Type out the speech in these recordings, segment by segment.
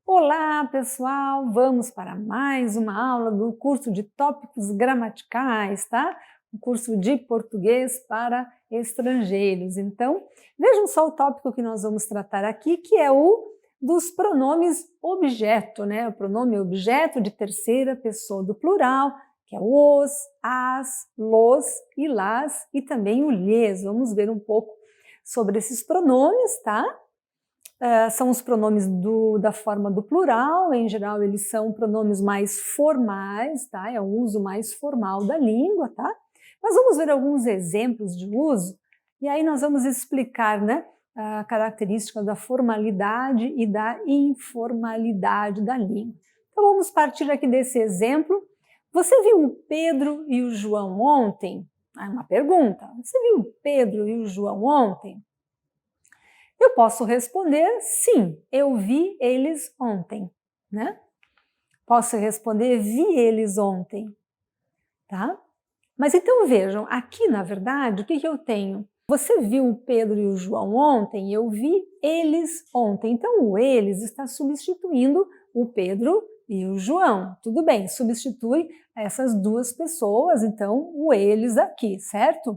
Olá, pessoal! Vamos para mais uma aula do curso de tópicos gramaticais, tá? Um curso de português para estrangeiros. Então, vejam só o tópico que nós vamos tratar aqui, que é o dos pronomes objeto, né? O pronome objeto de terceira pessoa do plural, que é os, as, los e las, e também o lhes. Vamos ver um pouco sobre esses pronomes, tá? São os pronomes da forma do plural, em geral eles são pronomes mais formais, tá? É um uso mais formal da língua, tá? Mas vamos ver alguns exemplos de uso, e aí nós vamos explicar, né, a característica da formalidade e da informalidade da língua. Então vamos partir aqui desse exemplo. Você viu o Pedro e o João ontem? Ah, uma pergunta. Você viu o Pedro e o João ontem? Eu posso responder sim, eu vi eles ontem, né? Posso responder vi eles ontem, tá? Mas então vejam, aqui na verdade, o que eu tenho? Você viu o Pedro e o João ontem, eu vi eles ontem. Então o eles está substituindo o Pedro e o João. Tudo bem, substitui essas duas pessoas, então o eles aqui, certo?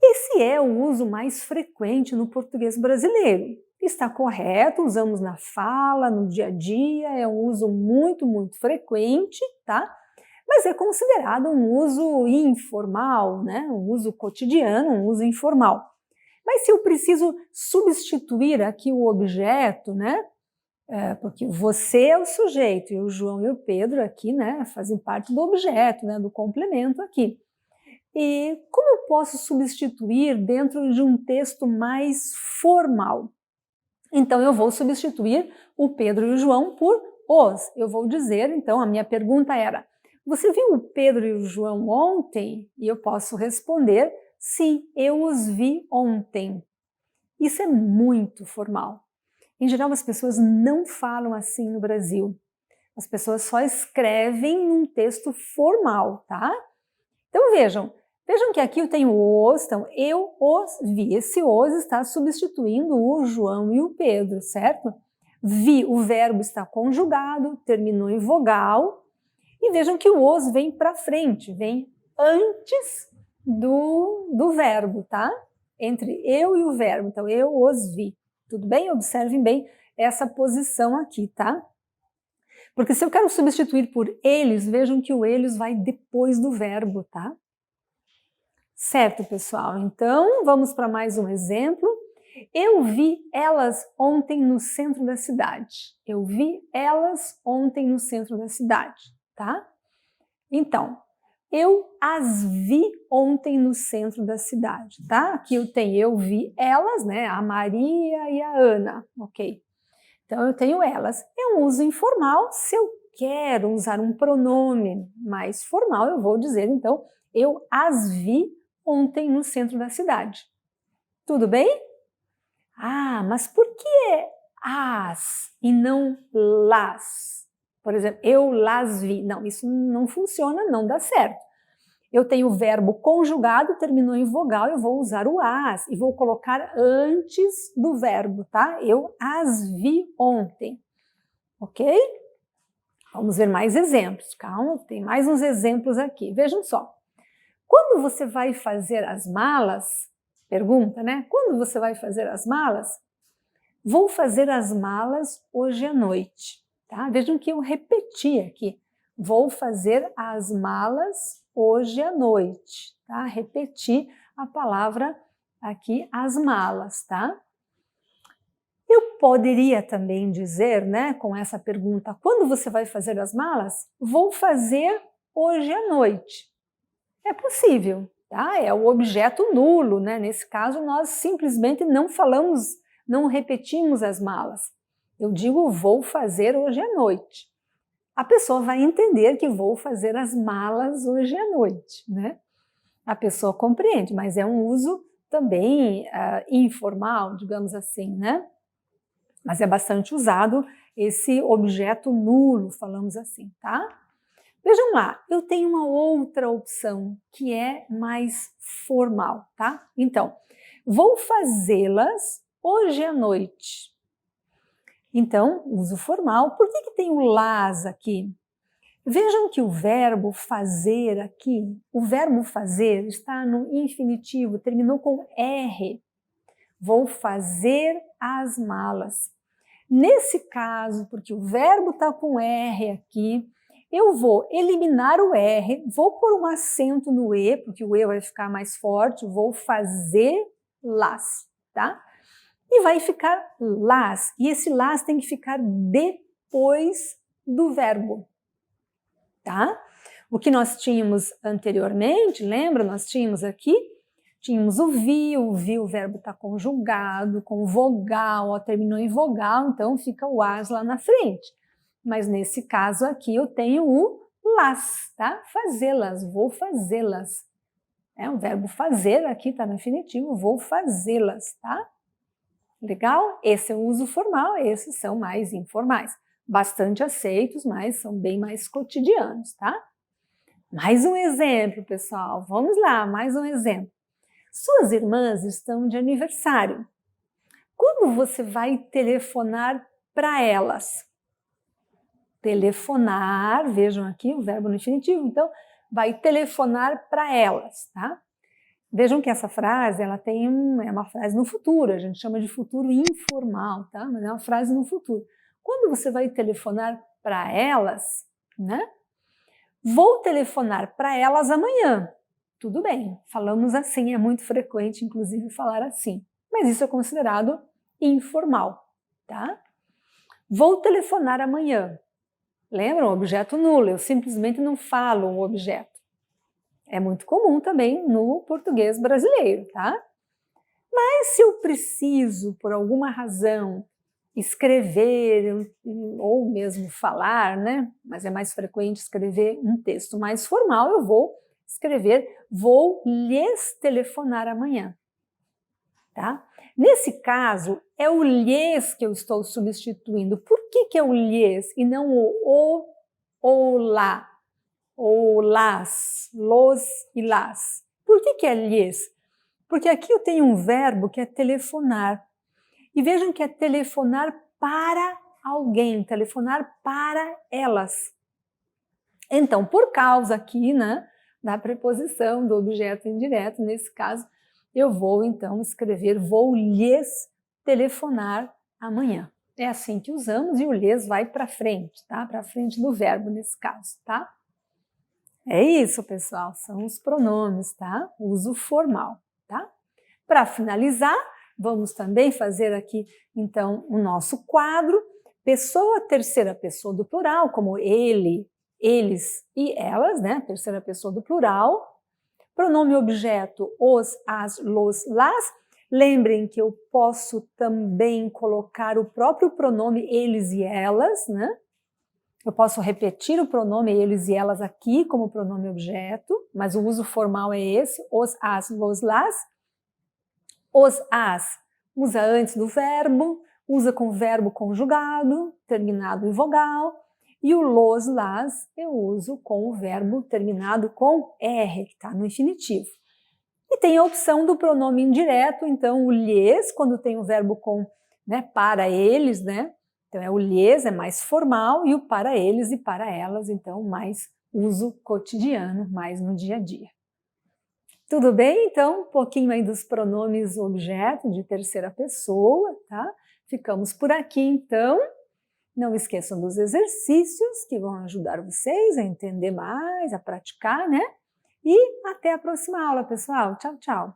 Esse é o uso mais frequente no português brasileiro. Está correto, usamos na fala, no dia a dia, é um uso muito frequente, tá? Mas é considerado um uso informal, né? Um uso cotidiano, um uso informal. Mas se eu preciso substituir aqui o objeto, né? Porque você é o sujeito e o João e o Pedro aqui, né, fazem parte do objeto, né, do complemento aqui. E como eu posso substituir dentro de um texto mais formal? Então eu vou substituir o Pedro e o João por os. Eu vou dizer, então, a minha pergunta era: você viu o Pedro e o João ontem? E eu posso responder: sim, eu os vi ontem. Isso é muito formal. Em geral, as pessoas não falam assim no Brasil. As pessoas só escrevem num texto formal, tá? Então vejam que aqui eu tenho os, então eu os vi. Esse os está substituindo o João e o Pedro, certo? Vi, o verbo está conjugado, terminou em vogal, e vejam que o os vem para frente, vem antes do verbo, tá? Entre eu e o verbo, então eu os vi. Tudo bem? Observem bem essa posição aqui, tá? Porque se eu quero substituir por eles, vejam que o eles vai depois do verbo, tá? Certo, pessoal? Então, vamos para mais um exemplo. Eu vi elas ontem no centro da cidade. Eu vi elas ontem no centro da cidade, tá? Então, eu as vi ontem no centro da cidade, tá? Aqui eu tenho eu vi elas, né? A Maria e a Ana, ok? Então, eu tenho elas. É um uso informal. Se eu quero usar um pronome mais formal, eu vou dizer, então, eu as vi ontem no centro da cidade. Tudo bem? Ah, mas por que as e não las? Por exemplo, eu las vi. Não, isso não funciona, não dá certo. Eu tenho o verbo conjugado, terminou em vogal, eu vou usar o as e vou colocar antes do verbo, tá? Eu as vi ontem, ok? Vamos ver mais exemplos, calma, tem mais uns exemplos aqui. Vejam só. Quando você vai fazer as malas, pergunta, né? Quando você vai fazer as malas? Vou fazer as malas hoje à noite, tá? Vejam que eu repeti aqui. Vou fazer as malas hoje à noite, tá? Repeti a palavra aqui, as malas, tá? Eu poderia também dizer, né, com essa pergunta, quando você vai fazer as malas? Vou fazer hoje à noite. É possível, tá? É o objeto nulo, né? Nesse caso, nós simplesmente não falamos, não repetimos as malas. Eu digo vou fazer hoje à noite. A pessoa vai entender que vou fazer as malas hoje à noite, né? A pessoa compreende, mas é um uso também informal, digamos assim, né? Mas é bastante usado esse objeto nulo, falamos assim, tá? Vejam lá, eu tenho uma outra opção que é mais formal, tá? Então, vou fazê-las hoje à noite. Então, uso formal. Por que tem o las aqui? Vejam que o verbo fazer aqui, o verbo fazer está no infinitivo, terminou com R. Vou fazer as malas. Nesse caso, porque o verbo está com R aqui, eu vou eliminar o R, vou pôr um acento no E, porque o E vai ficar mais forte, vou fazê-las, tá? E vai ficar las, e esse las tem que ficar depois do verbo, tá? O que nós tínhamos anteriormente, lembra? Nós tínhamos aqui, tínhamos o verbo está conjugado, com vogal, ó, terminou em vogal, então fica o as lá na frente. Mas nesse caso aqui eu tenho o las, tá? Fazê-las, vou fazê-las. É o verbo fazer aqui, tá no infinitivo, vou fazê-las, tá? Legal? Esse é o uso formal, esses são mais informais. Bastante aceitos, mas são bem mais cotidianos, tá? Mais um exemplo, pessoal. Vamos lá, mais um exemplo. Suas irmãs estão de aniversário. Quando você vai telefonar para elas? Telefonar, vejam aqui o verbo no infinitivo, então vai telefonar para elas, tá? Vejam que essa frase, ela tem é uma frase no futuro, a gente chama de futuro informal, tá? Mas é uma frase no futuro. Quando você vai telefonar para elas, né? Vou telefonar para elas amanhã. Tudo bem, falamos assim, é muito frequente, inclusive, falar assim. Mas isso é considerado informal, tá? Vou telefonar amanhã. Lembram? Objeto nulo, eu simplesmente não falo o objeto. É muito comum também no português brasileiro, tá? Mas se eu preciso, por alguma razão, escrever ou mesmo falar, né? Mas é mais frequente escrever um texto mais formal, eu vou escrever, vou lhes telefonar amanhã, tá? Nesse caso, é o lhes que eu estou substituindo. Por que é o lhes e não o ou lá? Ou las, los e las. Por que é lhes? Porque aqui eu tenho um verbo que é telefonar. E vejam que é telefonar para alguém, telefonar para elas. Então, por causa aqui, né, da preposição do objeto indireto, nesse caso, eu vou então escrever, vou lhes telefonar amanhã. É assim que usamos e o lhes vai para frente, tá? Para frente do verbo nesse caso, tá? É isso, pessoal, são os pronomes, tá? Uso formal, tá? Para finalizar, vamos também fazer aqui, então, o nosso quadro, pessoa, terceira pessoa do plural, como ele, eles e elas, né? Terceira pessoa do plural. Pronome objeto, os, as, los, las. Lembrem que eu posso também colocar o próprio pronome eles e elas, né? Eu posso repetir o pronome eles e elas aqui como pronome objeto, mas o uso formal é esse, os, as, los, las. Os, as, usa antes do verbo, usa com verbo conjugado, terminado em vogal, e o los, las, eu uso com o verbo terminado com R, que está no infinitivo. E tem a opção do pronome indireto, então o lhes, quando tem o verbo com, né, para eles, né? Então é o lhes, é mais formal, e o para eles e para elas, então mais uso cotidiano, mais no dia a dia. Tudo bem? Então, um pouquinho aí dos pronomes objeto de terceira pessoa, tá? Ficamos por aqui, então. Não esqueçam dos exercícios que vão ajudar vocês a entender mais, a praticar, né? E até a próxima aula, pessoal. Tchau, tchau!